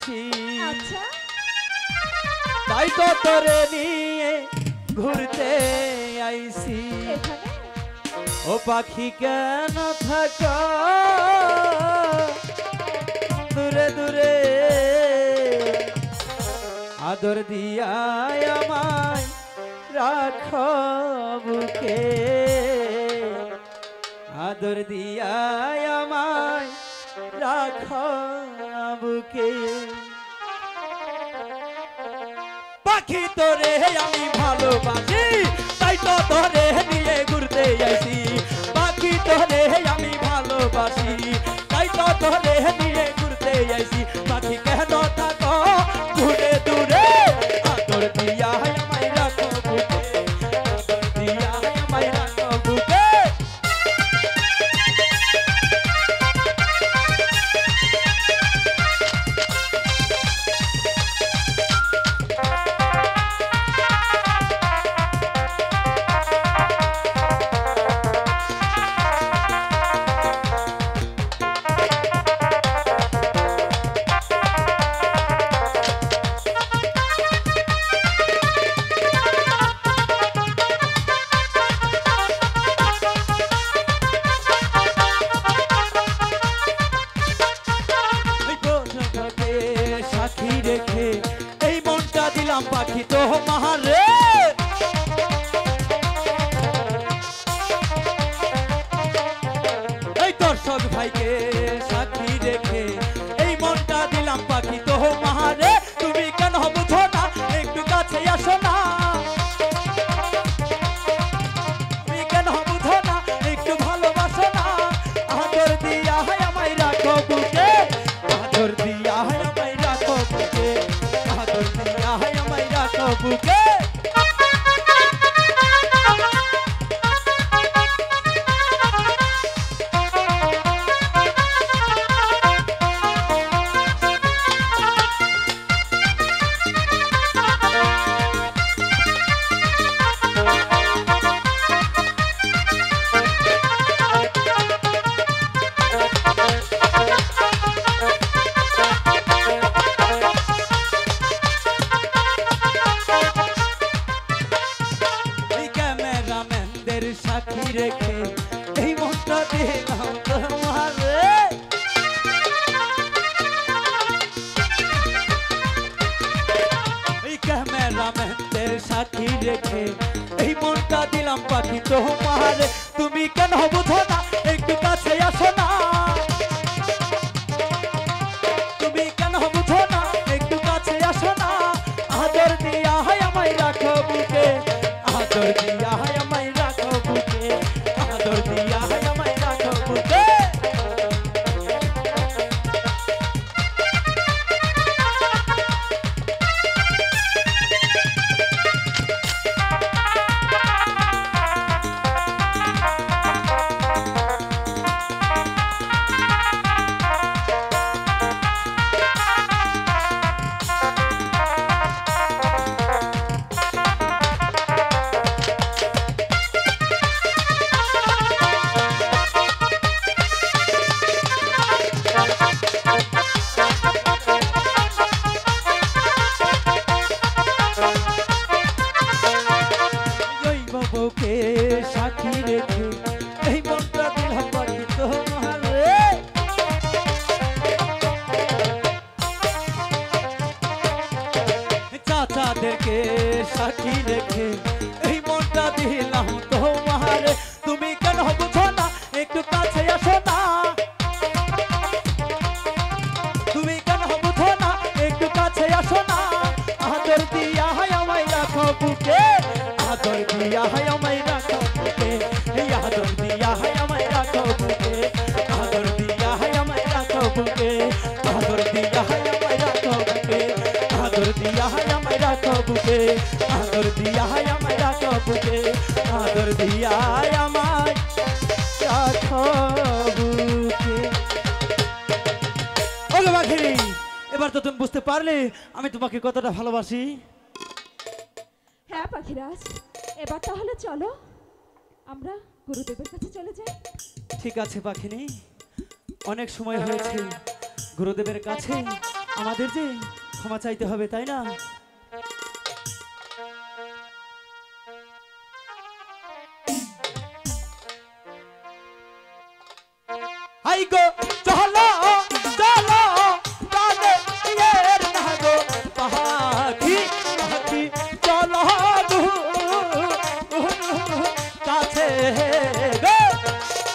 আছি আচ্ছা তাই তো তোরে নিয়ে ঘুরতে আইছি এখানে ও পাখি কেন থাকো দূরে দূরে আদর দিয়া আমায় রাখো বুকে আদর দিয়া আমায় রাখো বুকে পাখি তোরে আমি ভালোবাসি তাই তো তোরে নিয়ে ঘুরতে আইছি পাখি তোরে আমি ভালোবাসি তাই তো তোরে নিয়ে ঘুরতে আইছি পাখি কেন থাকো দূরে দূরে আদর দিয়া আমায় রাখো বুকে আদর দিয়া আমায় রাখো বুকে সাক্ষী রেখে এই মনটা দিলাম পাখি তো মাহারে এই দর্শক ভাইকে সাক্ষী রেখে এই মনটা দিলাম পাখি তো মাহারে তুমি কেন বুঝো না একটু কাছে আসো না তুমি কেন বুঝো না একটু ভালোবাসো না আদর দিয়া আমায় রাখো বুকে আদর দিয়া আমায় রাখো বুকে আদর দিয়া আমায় রাখো বুকে সাক্ষী রেখে এই মনটা দিলাম তোমারে এই ক্যামেরাম্যানদের সাক্ষী রেখে এই মনটা দিলাম পাখি তোমারে তুমি কেন বুঝো না একটু কাছে আসো না তুমি কেন বুঝো না একটু কাছে আসো না আদর দিয়া আমায় রাখো বুকে আদর দিয়া আমায় রাখো বুকে আদর দিয়া আমায় রাখো বুকে বউকে সাক্ষী রেখে এই মনটা দিলাম পাখি তোমারে চাচাদেরকে সাক্ষী রেখে এই মনটা দিলাম তোমারে তুমি কেন বুঝো না একটু কাছে আসো না তুমি কেন বুঝো না একটু কাছে আসো না আদর দিয়া আমায় রাখো বুকে আদর দিয়া আমায় রাখো বুকে আদর দিয়া আমায় রাখো বুকে আদর দিয়া আমায় রাখো বুকে আদর দিয়া আমায় রাখো বুকে আদর দিয়া আমায় রাখো বুকে আদর দিয়া আমায় রাখো বুকে আদর দিয়া আমায় রাখো বুকে ওগো পাখিরি এবার তো তুমি বুঝতে পারলে আমি তোমাকে কতটা ভালোবাসি হ্যাঁ পাখিরাজ এবার তাহলে চলো আমরা গুরুদেবের কাছে চলে যাই ঠিক আছে পাখিনি অনেক সময় হয়েছে গুরুদেবের কাছে আমাদের যে ক্ষমা চাইতে হবে, তাই না? হাই গো চহল